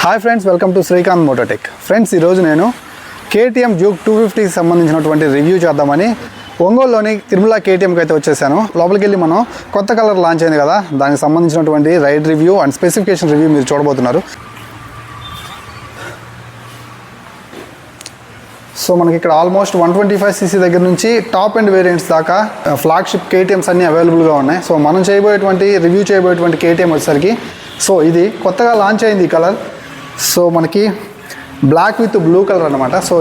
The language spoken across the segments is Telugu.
Hi friends, welcome to Srikanth Mototech. Friends, ఈరోజు నేను కేటీఎం డ్యూక్ 250కి సంబంధించినటువంటి రివ్యూ చేద్దామని ఒంగోలులోని తిరుమల కేటీఎంకి అయితే వచ్చేసాను. లోపలికి వెళ్ళి మనం కొత్త కలర్ లాంచ్ అయింది కదా, దానికి సంబంధించినటువంటి ride review and specification review మీరు చూడబోతున్నారు. సో మనకి ఇక్కడ ఆల్మోస్ట్ 125cc దగ్గర నుంచి టాప్ అండ్ వేరియంట్స్ దాకా ఫ్లాగ్షిప్ కేటీఎంస్ అన్నీ అవైలబుల్గా ఉన్నాయి. సో మనం రివ్యూ చేయబోయేటువంటి కేటీఎం వచ్చేసరికి సో ఇది కొత్తగా లాంచ్ అయింది ఈ కలర్. సో మనకి బ్లాక్ విత్ బ్లూ కలర్ అనమాట. సో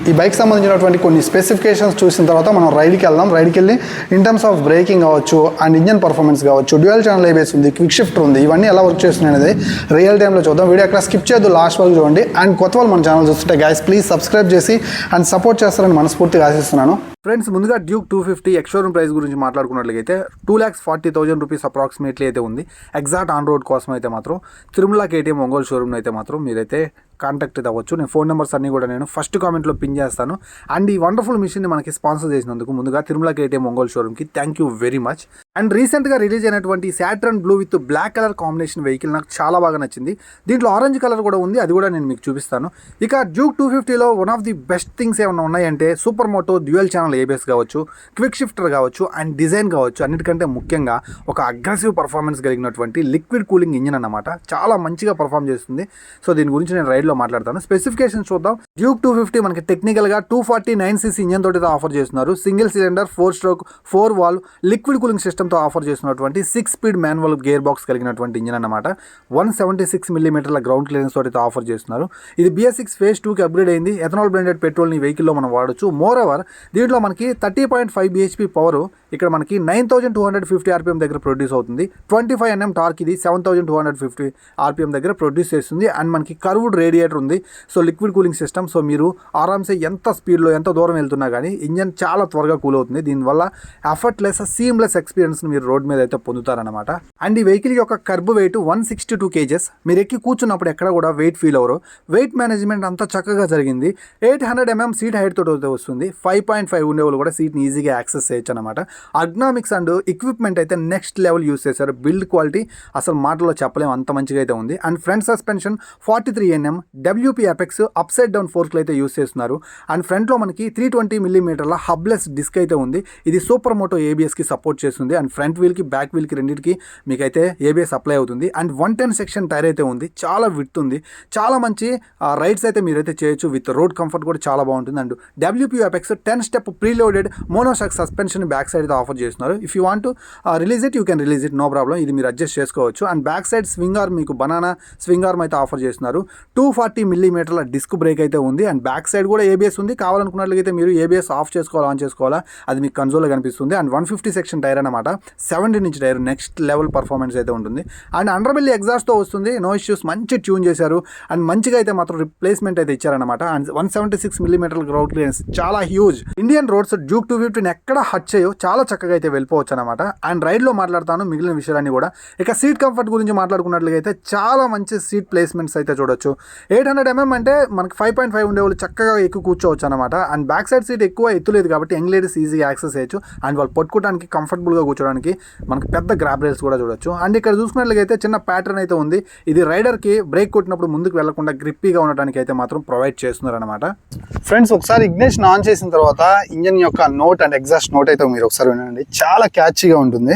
ఈ బైక్ సంబంధించినటువంటి కొన్ని స్పెసిఫికేషన్స్ చూసిన తర్వాత మనం రైడ్కి వెళ్దాం. రైడ్కి వెళ్ళి ఇన్ టర్మ్స్ ఆఫ్ బ్రేకింగ్ కావచ్చు అండ్ ఇంజన్ పర్ఫార్మెన్స్ కావచ్చు, డ్యూయల్ ఛానల్ ఏబిఎస్ ఉంది, క్విక్ షిఫ్టర్ ఉంది, ఇవన్నీ ఎలా వర్క్ చేస్తున్నాయి అనేది రియల్ టైంలో చూద్దాం. వీడియో అక్కడ స్కిప్ చేయొద్దు, లాస్ట్ వరకు చూడండి. అండ్ కొత్త వాళ్ళు మన ఛానల్ చూస్తుంటే గైస్ ప్లీజ్ సబ్స్క్రైబ్ చేసి అండ్ సపోర్ట్ చేస్తారని మనస్ఫూర్తిగా ఆశిస్తున్నాను. ఫ్రెండ్స్, ముందుగా డ్యూక్ 250 ఎక్స్ షోరూమ్ ప్రైస్ గురించి మాట్లాడుకున్నట్లయితే 2,40,000 రూపీస్ అప్రాక్సిమేట్లీ అయితే ఉంది. ఎగ్జాక్ట్ ఆన్ రోడ్ కోసం అయితే మాత్రం తిరుమల కేటీఎం ఒంగోలు షోరూమ్ అయితే మాత్రం మీరైతే కాంటాక్ట్ అవ్వచ్చు. నేను ఫోన్ నెంబర్స్ అన్నీ కూడా నేను ఫస్ట్ కామెంట్లో పిన్ చేస్తాను. అండ్ ఈ వండర్ఫుల్ మిషన్ని మనకి స్పాన్సర్ చేసినందుకు ముందుగా తిరుమల కేటీఎం ఒంగోలు షోరూమ్కి thank you very much. And రీసెంట్గా రిలీజ్ అయినటువంటి saturn blue with black colour combination vehicle నాకు చాలా బాగా నచ్చింది. దీంట్లో ఆరెంజ్ కలర్ కూడా ఉంది, అది కూడా నేను మీకు చూపిస్తాను. ఇక డ్యూక్ 250లో one of the best things ఏమైనా ఉన్నాయంటే super moto dual channel ABS కావచ్చు, క్విక్ షిఫ్టర్ కావచ్చు అండ్ డిజైన్ కావచ్చు. అన్నిటికంటే ముఖ్యంగా ఒక అగ్రెసివ్ పర్ఫార్మెన్స్ కలిగినటువంటి లిక్విడ్ కూలింగ్ ఇంజిన్ అన్నమాట. చాలా మంచిగా పర్ఫామ్ చేస్తుంది. సో దీని గురించి నేను రైడ్లో మాట్లాడతాను. స్పెసిఫికేషన్ చూద్దాం. డ్యూక్ 250 మనకి టెక్నికల్గా 249cc ఇంజన్ తోటి ఆఫర్ చేస్తున్నారు. Single cylinder 4 stroke 4 valve liquid cooling సిస్టమ్తో ఆఫర్ చేస్తున్నటువంటి 6 స్పీడ్ మాన్యువల్ గేర్ బాక్స్ కలిగినటువంటి ఇంజన్ అన్నమాట. 176mm గ్రౌండ్ క్లియరెన్స్ తోటి ఆఫర్ చేస్తున్నారు. ఇది BS6 phase 2కి అప్గ్రేడ్ అయింది. ఎథనాల్ బ్లెండెడ్ పెట్రోల్ని వెహికల్లో మనం వాడచ్చు. మోర్ ఓవర్ దీంట్లో మనకి 30.5 bhp పవర్ ఇక్కడ మనకి 9,250 RPM దగ్గర ప్రొడ్యూస్ అవుతుంది. 25 Nm టార్క్ ఇది 7,250 RPM దగ్గర ప్రొడ్యూస్ చేస్తుంది. అండ్ మనకి కర్వ్డ్ రేడియేటర్ ఉంది. So liquid cooling system. So మీరు ఆరామ్సే ఎంత స్పీడ్లో ఎంత దూరం వెళ్తున్నా కానీ ఇంజన్ చాలా త్వరగా కూల్ అవుతుంది. దీనివల్ల ఎఫర్ట్లెస్ సీమ్లెస్ ఎక్స్పీరియన్స్ని మీరు రోడ్ మీద అయితే పొందుతారనమాట. అండ్ ఈ వెహికల్ యొక్క కర్బ్ వెయిట్ 162 kgs. మీరు ఎక్కి కూర్చున్నప్పుడు ఎక్కడ కూడా వెయిట్ ఫీల్ అవ్వరు. వెయిట్ మేనేజ్మెంట్ అంతా చక్కగా జరిగింది. 800 mm సీట్ హైట్ తోటి వస్తుంది. 5.5 ఉండేవాళ్ళు కూడా సీట్ని ఈజీగా యాక్సెస్ చేయొచ్చు అనమాట. అర్గనామిక్స్ అండ్ ఎక్విప్మెంట్ అయితే నెక్స్ట్ లెవెల్ యూస్ చేశారు. బిల్డ్ క్వాలిటీ అసలు మాటలో చెప్పలేము, అంత మంచిగా అయితే ఉంది. And front suspension 43 Nm WP Apex upside down ఫోర్క్లు అయితే యూస్ చేస్తున్నారు. అండ్ ఫ్రంట్లో మనకి 320mm హబ్లెస్ డిస్క్ అయితే ఉంది. ఇది సూపర్ మోటో ఏబిఎస్కి సపోర్ట్ చేస్తుంది. అండ్ ఫ్రంట్ వీల్కి బ్యాక్ వీల్కి రెండింటికి మీకైతే ఏబిఎస్ అప్లై అవుతుంది. అండ్ 110 సెక్షన్ టైర్ అయితే ఉంది. చాలా విడ్త్ ఉంది. చాలా మంచి రైడ్స్ అయితే మీరైతే చేయొచ్చు. విత్ రోడ్ కంఫర్ట్ కూడా చాలా బాగుంటుంది. And WP Apex 10 step preloaded monoshock suspension back side offer చేస్తున్నారు. If you want release it you can release it, no problem. ఇది మీరు అడ్జస్ట్ చేసుకోవచ్చు. And back side swing arm మీకు బనానా స్వింగ్ ఆర్మ్ అయితే ఆఫర్ చేస్తున్నారు. 240mm డిస్క్ బ్రేక్ అయితే ఉంది. అండ్ బ్యాక్ సైడ్ కూడా ఏబిఎస్ ఉంది. కావాలనుకున్నట్లయితే మీరు ఏబిఎస్ ఆఫ్ చేసుకోవాలా ఆన్ చేసుకోవాలా అది మీకు కన్సోల్లో కనిపిస్తుంది. అండ్ 150 సెక్షన్ టైర్ అనమాట. 17 inch tyre, next level performance అయితే ఉంటుంది. అండ్ అండర్బెల్లీ ఎగ్జాస్ట్తో వస్తుంది. నో ఇష్యూస్, మంచి ట్యూన్ చేశారు. అండ్ మంచిగా అయితే మాత్రం రిప్లేస్మెంట్ అయితే ఇచ్చారనమాట. అండ్ 176mm గ్రౌండ్ క్లియరెన్స్ చాలా హ్యూజ్. ఇండియన్ రోడ్స్ డ్యూక్ 250ని ఎక్కడ హట్ చేయో, చాలా చక్కగా అయితే వెళ్ళిపోవచ్చు అనమాట. అండ్ రైడ్లో మాట్లాడతాను మిగిలిన విషయాలన్నీ కూడా. ఇక సీట్ కంఫర్ట్ గురించి మాట్లాడుకున్నట్లయితే చాలా మంచి సీట్ ప్లేస్మెంట్స్ అయితే చూడొచ్చు. 800 mm అంటే మనకి 5.5 ఉండేవాళ్ళు చక్కగా ఎక్కువ కూర్చోవచ్చు అనమాట. అండ్ బ్యాక్ సైడ్ సీట్ ఎక్కువ ఎత్తులేదు కాబట్టి యంగ్ లేడీస్ ఈజీగా యాక్సెస్ చేయొచ్చు. అండ్ వాళ్ళు పట్టుకోవడానికి కంఫర్టబుల్గా కూర్చోడానికి మనకి పెద్ద గ్రాబ్ రైల్స్ కూడా చూడొచ్చు. అండ్ ఇక్కడ చూసుకున్నట్లయితే చిన్న ప్యాటర్న్ అయితే ఉంది. ఇది రైడర్కి బ్రేక్ కొట్టినప్పుడు ముందుకు వెళ్లకుండా గ్రిప్పీగా ఉండడానికి అయితే మాత్రం ప్రొవైడ్ చేస్తున్నారు అనమాట. ఫ్రెండ్స్, ఒకసారి ఇగ్నిషన్ ఆన్ చేసిన తర్వాత ఇంజన్ యొక్క నోట్ అండ్ ఎగ్జాస్ట్ నోట్ అయితే మీరు ఒకసారి వినండి. చాలా క్యాచీగా ఉంటుంది.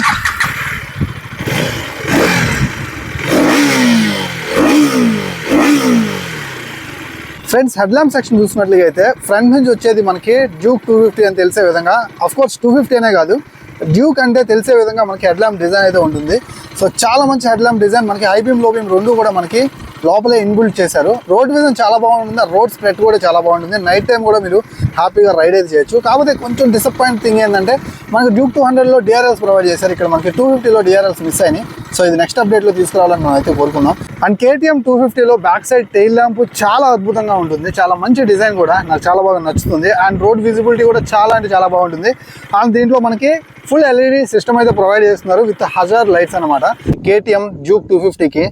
ఫ్రెండ్స్, హెడ్ ల్యాంప్ సెక్షన్ చూసినట్లుగా అయితే ఫ్రంట్ నుంచి వచ్చేది మనకి డ్యూక్ 250 అని తెలిసే విధంగా, అఫ్ కోర్స్ 250 అనే కాదు డ్యూక్ అంటే తెలిసే విధంగా మనకి హెడ్ ల్యాంప్ డిజైన్ అయితే ఉంటుంది. సో చాలా మంచి హెడ్ ల్యాంప్ డిజైన్. మనకి హై బీమ్ లో బీమ్ రెండు కూడా మనకి లోపలే ఇన్బిల్ట్ చేశారు. రోడ్ విజన్ చాలా బాగుంటుంది. రోడ్ స్ప్రెడ్ కూడా చాలా బాగుంటుంది. నైట్ టైం కూడా మీరు హ్యాపీగా రైడ్ అయితే చేయొచ్చు. కాకపోతే కొంచెం డిసప్పాయింట్ థింగ్ ఏంటంటే మనకి డ్యూక్ 200లో DRLs ప్రొవైడ్ చేశారు. ఇక్కడ మనకి 250లో DRLs మిస్ అయినాయి. సో ఇది నెక్స్ట్ అప్డేట్లో తీసుకురావాలని మనం అయితే కోరుకున్నాం. అండ్ KTM 250లో బ్యాక్ సైడ్ టెయిల్ ల్యాంప్ చాలా అద్భుతంగా ఉంటుంది. చాలా మంచి డిజైన్ కూడా నాకు చాలా బాగా నచ్చుతుంది. అండ్ రోడ్ విజిబిలిటీ కూడా చాలా అంటే చాలా బాగుంటుంది. అండ్ దీంట్లో మనకి ఫుల్ LED సిస్టమ్ అయితే ప్రొవైడ్ చేస్తున్నారు విత్ హజార్ లైట్స్ అనమాట. KTM డ్యూక్ 250కి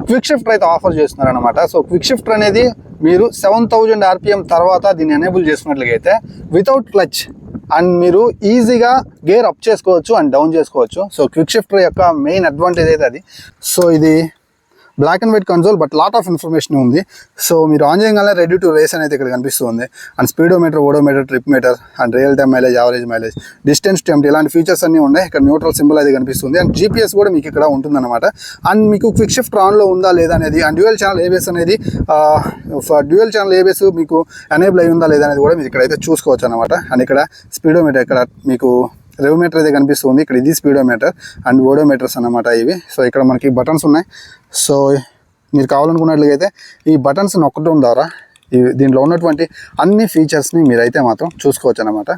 క్విక్ షిఫ్టర్ అయితే ఆఫర్ చేస్తున్నారు అనమాట. సో క్విక్ షిఫ్టర్ అనేది మీరు 7,000 RPM తర్వాత దీన్ని ఎనేబుల్ చేసుకున్నట్లయితే వితౌట్ క్లచ్ అండ్ మీరు ఈజీగా గేర్ అప్ చేసుకోవచ్చు అండ్ డౌన్ చేసుకోవచ్చు. సో క్విక్ షిఫ్టర్ యొక్క మెయిన్ అడ్వాంటేజ్ అయితే అది. సో ఇది black and white console but lot of information ఉంది. సో మీరు ఆన్ చేయగానే రెడీ టు రేస్ అనేది ఇక్కడ కనిపిస్తుంది. And speedometer, odometer, trip meter and real time mileage, average mileage, distance to empty ఇలాంటి ఫీచర్స్ అన్నీ ఉన్నాయి. ఇక్కడ న్యూట్రల్ సింబల్ అయితే కనిపిస్తుంది. అండ్ జీపీఎస్ కూడా మీకు ఇక్కడ ఉంటుందన్నమాట. అండ్ మీకు క్విక్ షిఫ్ట్ ఆన్లో ఉందా లేదా అనేది, అండ్ డ్యూయల్ ఛానల్ ఏబిఎస్ అనేది డ్యూయల్ ఛానల్ ఏబిఎస్ మీకు ఎనేబుల్ అయి ఉందా లేదా అనేది కూడా మీరు ఇక్కడైతే చూసుకోవచ్చు అనమాట. అండ్ ఇక్కడ స్పీడోమీటర్, ఇక్కడ మీకు రెవోమీటర్ అయితే కనిపిస్తుంది. ఇక్కడ ఇది స్పీడోమీటర్ అండ్ ఓడోమీటర్స్ అన్నమాట ఇవి. సో ఇక్కడ మనకి బటన్స్ ఉన్నాయి. సో మీరు కావాలనుకున్నట్లయితే ఈ బటన్స్ నొక్కడం ద్వారా దీంట్లో ఉన్నటువంటి అన్ని ఫీచర్స్ని మీరైతే మాత్రం చూసుకోవచ్చు అన్నమాట.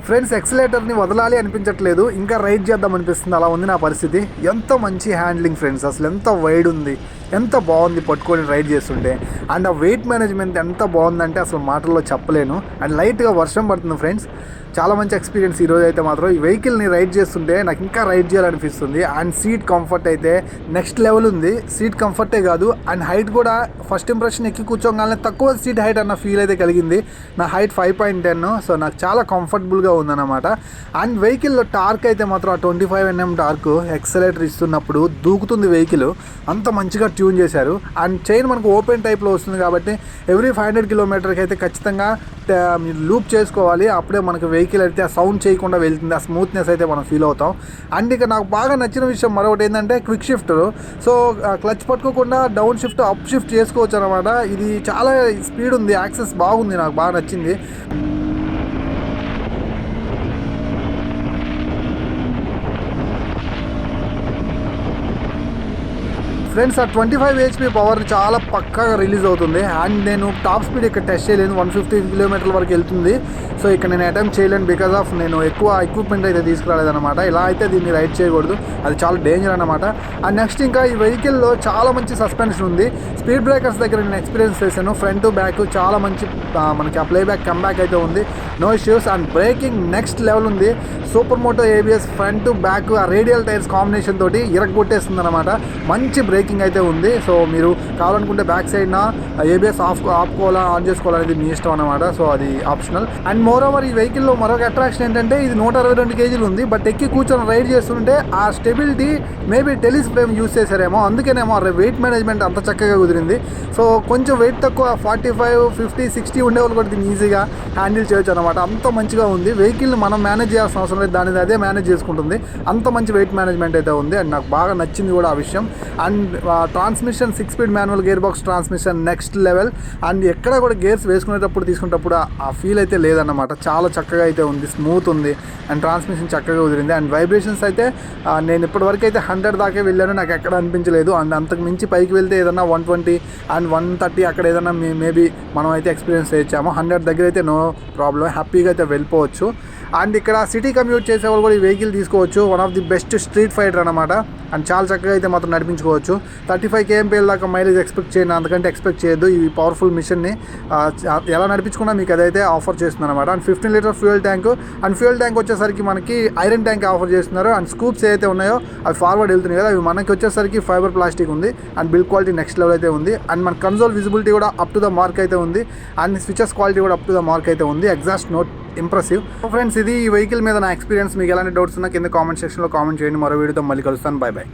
ఫ్రెండ్స్, ఎక్సలేటర్ని వదలాలి అనిపించట్లేదు, ఇంకా రైడ్ చేద్దాం అనిపిస్తుంది. అలా ఉంది నా పరిస్థితి. ఎంత మంచి హ్యాండ్లింగ్ ఫ్రెండ్స్, అసలు ఎంత వైడ్ ఉంది, ఎంత బాగుంది పట్టుకొని రైడ్ చేస్తుంటే. అండ్ ఆ వెయిట్ మేనేజ్మెంట్ ఎంత బాగుందంటే అసలు మాటల్లో చెప్పలేను. అండ్ లైట్గా వర్షం పడుతుంది ఫ్రెండ్స్. చాలా మంచి ఎక్స్పీరియన్స్ ఈరోజు అయితే మాత్రం. ఈ వెహికల్ని రైడ్ చేస్తుంటే నాకు ఇంకా రైడ్ చేయాలనిపిస్తుంది. అండ్ సీట్ కంఫర్ట్ అయితే నెక్స్ట్ లెవెల్ ఉంది. సీట్ కంఫర్టే కాదు, అండ్ హైట్ కూడా ఫస్ట్ ఇంప్రెషన్ ఎక్కి కూర్చోగానే తక్కువ సీట్ హైట్ అన్న ఫీల్ అయితే కలిగింది. నా హైట్ 5.10, సో నాకు చాలా కంఫర్టబుల్గా ఉందన్నమాట. అండ్ వెహికల్లో టార్క్ అయితే మాత్రం ఆ 25 Nm టార్క్ ఎక్సలేటర్ ఇస్తున్నప్పుడు దూకుతుంది వెహికల్. అంత మంచిగా ట్యూన్ చేశారు. అండ్ చైన్ మనకు ఓపెన్ టైప్లో వస్తుంది కాబట్టి ఎవ్రీ 500 కిలోమీటర్కి అయితే ఖచ్చితంగా మీరు లూప్ చేసుకోవాలి. అప్పుడే మనకు వెహికల్ అయితే ఆ సౌండ్ చేయకుండా వెళ్తుంది. ఆ స్మూత్నెస్ అయితే మనం ఫీల్ అవుతాం. అండ్ ఇక నాకు బాగా నచ్చిన విషయం మరొకటి ఏంటంటే క్విక్ షిఫ్ట్. సో క్లచ్ పట్టుకోకుండా డౌన్ షిఫ్ట్, అప్ షిఫ్ట్ చేసుకోవచ్చు అనమాట. ఇది చాలా స్పీడ్ ఉంది, యాక్సెస్ బాగుంది, నాకు బాగా నచ్చింది. ఫ్రెండ్స్, ఆ 25 HP పవర్ చాలా పక్కాగా రిలీజ్ అవుతుంది. అండ్ నేను టాప్ స్పీడ్ ఇక్కడ టెస్ట్ చేయలేను, 150 కిలోమీటర్ల వరకు వెళ్తుంది. సో ఇక్కడ నేను అటెంప్ట్ చేయలేను బికాజ్ ఆఫ్ నేను ఎక్కువ ఎక్విప్మెంట్ అయితే తీసుకురాలేదన్నమాట. ఇలా అయితే దీన్ని రైడ్ చేయకూడదు, అది చాలా డేంజర్ అనమాట. అండ్ నెక్స్ట్ ఇంకా ఈ వెహికల్లో చాలా మంచి సస్పెన్షన్ ఉంది. స్పీడ్ బ్రేకర్స్ దగ్గర నేను ఎక్స్పీరియన్స్ చేశాను. ఫ్రంట్ టు బ్యాక్ చాలా మంచి మనకి ఆ ప్లేబ్యాక్ కమ్బ్యాక్ అయితే ఉంది, no issues. And braking next level ఉంది. Super moto ABS front to back ఆ రేడియల్ టైర్స్ కాంబినేషన్ తోటి ఇరగొట్టేస్తుంది అనమాట. మంచి బ్రేకింగ్ అయితే ఉంది. సో మీరు కావాలనుకుంటే బ్యాక్ సైడ్న ఏబిఎస్ ఆపుకోవాలా, ఆన్ చేసుకోవాలనేది మీ ఇష్టం అనమాట. సో అది ఆప్షనల్. అండ్ మోర్ ఓవర్ ఈ వెహికల్లో మరొక అట్రాక్షన్ ఏంటంటే ఇది 122 kg ఉంది. బట్ ఎక్కి కూర్చొని రైడ్ చేస్తుంటే ఆ స్టెబిలిటీ మేబీ టెలిస్ ఫ్రేమ్ యూస్ చేశారేమో, అందుకేనేమో వెయిట్ మేనేజ్మెంట్ అంత చక్కగా కుదిరింది. సో కొంచెం వెయిట్ తక్కువ 45, 50, 60 ఉండేవాళ్ళు కూడా దీన్ని ఈజీగా హ్యాండిల్ చేయొచ్చు అనమాట. అంత మంచిగా ఉంది. వెహికల్ని మనం మేనేజ్ చేయాల్సిన అవసరం లేదు, దానిది అదే మేనేజ్ చేసుకుంటుంది. అంత మంచి వెయిట్ మేనేజ్మెంట్ అయితే ఉంది. అండ్ నాకు బాగా నచ్చింది కూడా ఆ విషయం. And transmission 6 speed manual gear box transmission next level. And ఎక్కడ కూడా గేర్స్ వేసుకునేటప్పుడు తీసుకునేటప్పుడు ఆ ఫీల్ అయితే లేదన్నమాట. చాలా చక్కగా అయితే ఉంది, స్మూత్ ఉంది. అండ్ ట్రాన్స్మిషన్ చక్కగా కుదిరింది. అండ్ వైబ్రేషన్స్ అయితే నేను ఇప్పటివరకు అయితే 100 దాకా వెళ్ళాను, నాకు ఎక్కడ అనిపించలేదు. అండ్ అంతకు మించి పైకి వెళ్తే ఏదన్నా 120 అండ్ 130 అక్కడ ఏదన్నా మేబీ మనం అయితే ఎక్స్పీరియన్స్ చేయొచ్చాము. 100 దగ్గర అయితే నో ప్రాబ్లం, హ్యాపీగా అయితే వెళ్ళిపోవచ్చు. అండ్ ఇక్కడ సిటీ కమ్యూట్ చేసేవాళ్ళు కూడా ఈ వెహికల్ తీసుకోవచ్చు. One of the best street fighter అనమాట. అండ్ చాలా చక్కగా అయితే మాత్రం నడిపించుకోవచ్చు. 35 kmpl దాకా మైలేజ్ ఎక్స్పెక్ట్ చేయను, అంతకంటే ఎక్స్పెక్ట్ చేయొద్దు. ఈ పవర్ఫుల్ మిషన్ని ఎలా నడిపించుకున్నా మీకు అదైతే ఆఫర్ చేస్తుంది అనమాట. And 15 litre fuel tank. And fuel tank వచ్చేసరికి మనకి ఐరన్ ట్యాంక్ ఆఫర్ చేస్తున్నారు. అండ్ స్కూప్స్ ఏదైతే ఉన్నాయో అవి ఫార్వర్డ్ వెళ్తున్నాయి కదా, అవి మనకి వచ్చేసరికి ఫైబర్ ప్లాస్టిక్ ఉంది. And build quality next level అయితే ఉంది. అండ్ మన కన్సోల్ విజిబిలిటీ కూడా అప్ టు ద మార్క్ అయితే ఉంది. అండ్ స్విచెస్ క్వాలిటీ కూడా అప్ టు ద మార్క్ అయితే ఉంది. Exhaust note impressive. ఫ్రెండ్స్, ఇది ఈ వెహికల్ మీద నా ఎక్స్పీరియన్స్. మీకు ఎలాంటి డౌట్స్ ఉన్నా కింద కామెంట్ సెక్షన్లో కామెంట్ చేయండి. మరో వీడియోతో మళ్ళీ కలుస్తాను. By by.